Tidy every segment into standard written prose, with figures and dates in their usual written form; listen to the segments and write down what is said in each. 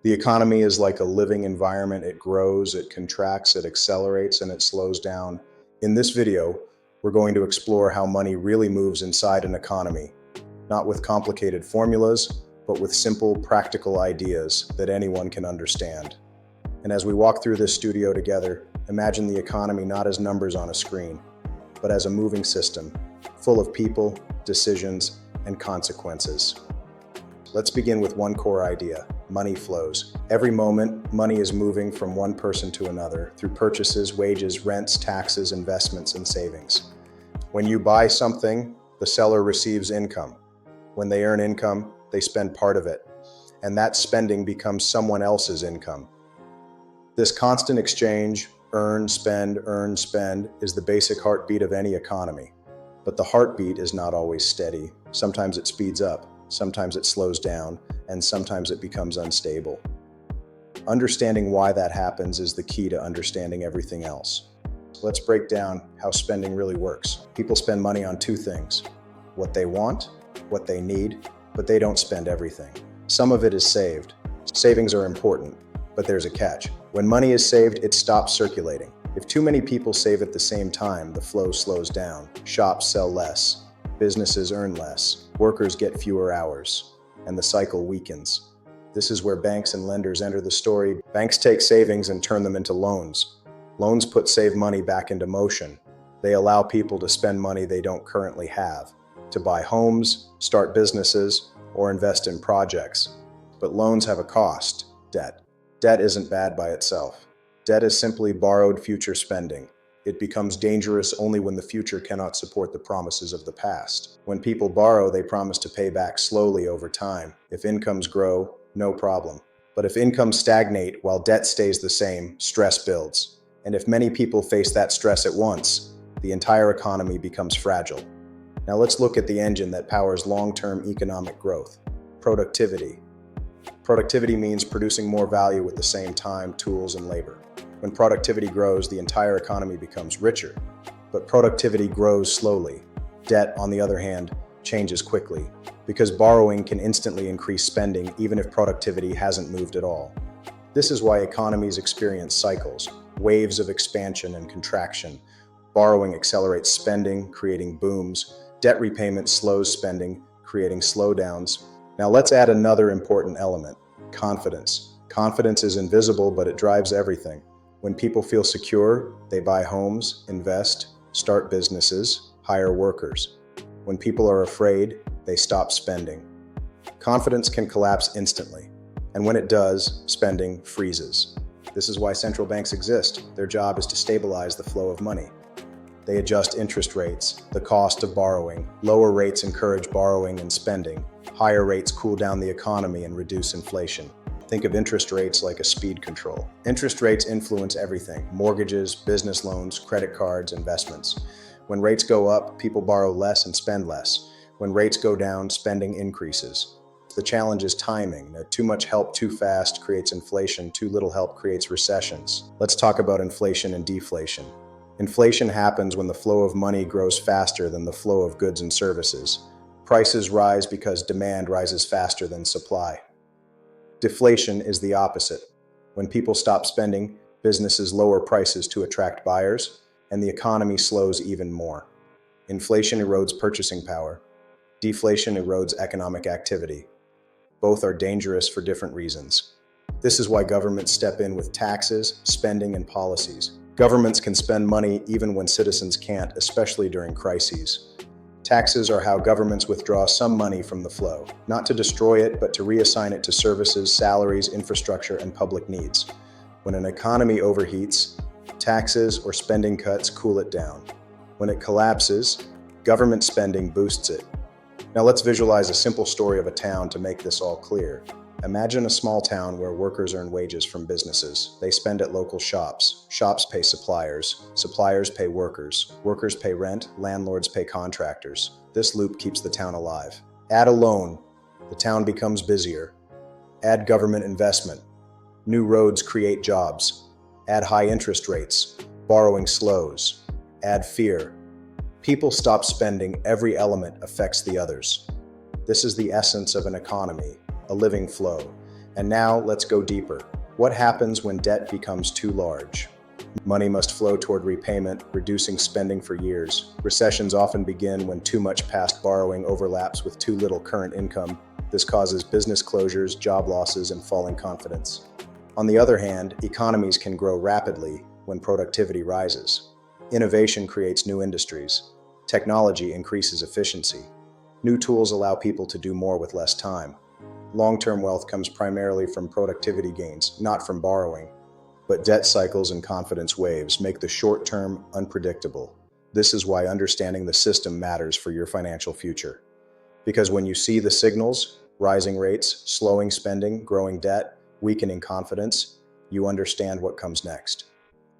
The economy is like a living environment. It grows, it contracts, it accelerates, and it slows down. In this video, we're going to explore how money really moves inside an economy, not with complicated formulas, but with simple, practical ideas that anyone can understand. And as we walk through this studio together, imagine the economy not as numbers on a screen, but as a moving system, full of people, decisions, and consequences. Let's begin with one core idea: money flows. Every moment, money is moving from one person to another through purchases, wages, rents, taxes, investments, and savings. When you buy something, the seller receives income. When they earn income, they spend part of it, and that spending becomes someone else's income. This constant exchange, earn, spend, is the basic heartbeat of any economy. But the heartbeat is not always steady. Sometimes it speeds up, sometimes it slows down, and sometimes it becomes unstable. Understanding why that happens is the key to understanding everything else. Let's break down how spending really works. People spend money on two things: what they want, what they need, but they don't spend everything. Some of it is saved. Savings are important, but there's a catch. When money is saved, it stops circulating. If too many people save at the same time, the flow slows down. Shops sell less, businesses earn less, workers get fewer hours, and the cycle weakens. This is where banks and lenders enter the story. Banks take savings and turn them into loans. Loans put saved money back into motion. They allow people to spend money they don't currently have, to buy homes, start businesses, or invest in projects. But loans have a cost: debt. Debt isn't bad by itself. Debt is simply borrowed future spending. It becomes dangerous only when the future cannot support the promises of the past. When people borrow, they promise to pay back slowly over time. If incomes grow, no problem. But if incomes stagnate while debt stays the same, stress builds. And if many people face that stress at once, the entire economy becomes fragile. Now let's look at the engine that powers long-term economic growth: productivity. Productivity means producing more value with the same time, tools, and labor. When productivity grows, the entire economy becomes richer. But productivity grows slowly. Debt, on the other hand, changes quickly, because borrowing can instantly increase spending even if productivity hasn't moved at all. This is why economies experience cycles, waves of expansion and contraction. Borrowing accelerates spending, creating booms. Debt repayment slows spending, creating slowdowns. Now let's add another important element: confidence. Confidence is invisible, but it drives everything. When people feel secure, they buy homes, invest, start businesses, hire workers. When people are afraid, they stop spending. Confidence can collapse instantly, and when it does, spending freezes. This is why central banks exist. Their job is to stabilize the flow of money. They adjust interest rates, the cost of borrowing. Lower rates encourage borrowing and spending. Higher rates cool down the economy and reduce inflation. Think of interest rates like a speed control. Interest rates influence everything: mortgages, business loans, credit cards, investments. When rates go up, people borrow less and spend less. When rates go down, spending increases. The challenge is timing. Now, too much help too fast creates inflation. Too little help creates recessions. Let's talk about inflation and deflation. Inflation happens when the flow of money grows faster than the flow of goods and services. Prices rise because demand rises faster than supply. Deflation is the opposite. When people stop spending, businesses lower prices to attract buyers, and the economy slows even more. Inflation erodes purchasing power. Deflation erodes economic activity. Both are dangerous for different reasons. This is why governments step in with taxes, spending, and policies. Governments can spend money even when citizens can't, especially during crises. Taxes are how governments withdraw some money from the flow, not to destroy it, but to reassign it to services, salaries, infrastructure, and public needs. When an economy overheats, taxes or spending cuts cool it down. When it collapses, government spending boosts it. Now let's visualize a simple story of a town to make this all clear. Imagine a small town where workers earn wages from businesses. They spend at local shops. Shops pay suppliers. Suppliers pay workers. Workers pay rent. Landlords pay contractors. This loop keeps the town alive. Add a loan. The town becomes busier. Add government investment. New roads create jobs. Add high interest rates. Borrowing slows. Add fear. People stop spending. Every element affects the others. This is the essence of an economy. A living flow. And now let's go deeper. What happens when debt becomes too large? Money must flow toward repayment, reducing spending for years. Recessions often begin when too much past borrowing overlaps with too little current income. This causes business closures, job losses, and falling confidence. On the other hand, economies can grow rapidly when productivity rises. Innovation creates new industries. Technology increases efficiency. New tools allow people to do more with less time. Long-term wealth comes primarily from productivity gains, not from borrowing. But debt cycles and confidence waves make the short term unpredictable. This is why understanding the system matters for your financial future. Because when you see the signals, rising rates, slowing spending, growing debt, weakening confidence, you understand what comes next.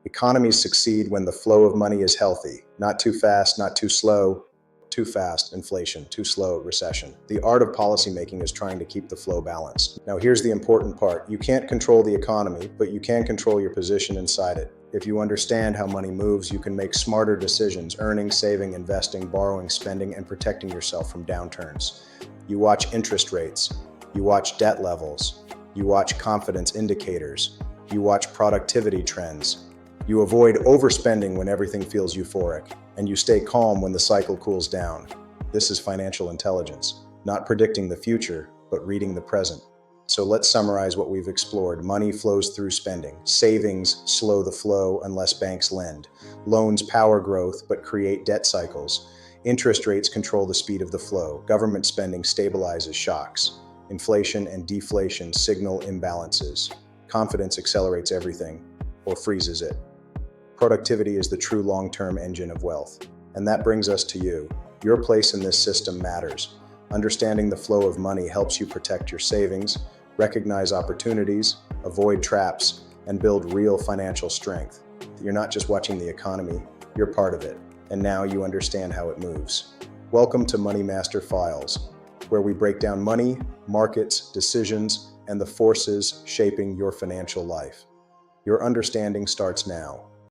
Economies succeed when the flow of money is healthy, not too fast, not too slow. Too fast, inflation; too slow, recession. The art of policymaking is trying to keep the flow balanced. Now here's the important part. You can't control the economy, but you can control your position inside it. If you understand how money moves, you can make smarter decisions, earning, saving, investing, borrowing, spending, and protecting yourself from downturns. You watch interest rates. You watch debt levels. You watch confidence indicators. You watch productivity trends. You avoid overspending when everything feels euphoric, and you stay calm when the cycle cools down. This is financial intelligence, not predicting the future, but reading the present. So let's summarize what we've explored. Money flows through spending. Savings slow the flow unless banks lend. Loans power growth, but create debt cycles. Interest rates control the speed of the flow. Government spending stabilizes shocks. Inflation and deflation signal imbalances. Confidence accelerates everything, or freezes it. Productivity is the true long-term engine of wealth. And that brings us to you. Your place in this system matters. Understanding the flow of money helps you protect your savings, recognize opportunities, avoid traps, and build real financial strength. You're not just watching the economy, you're part of it. And now you understand how it moves. Welcome to Money Master Files, where we break down money, markets, decisions, and the forces shaping your financial life. Your understanding starts now.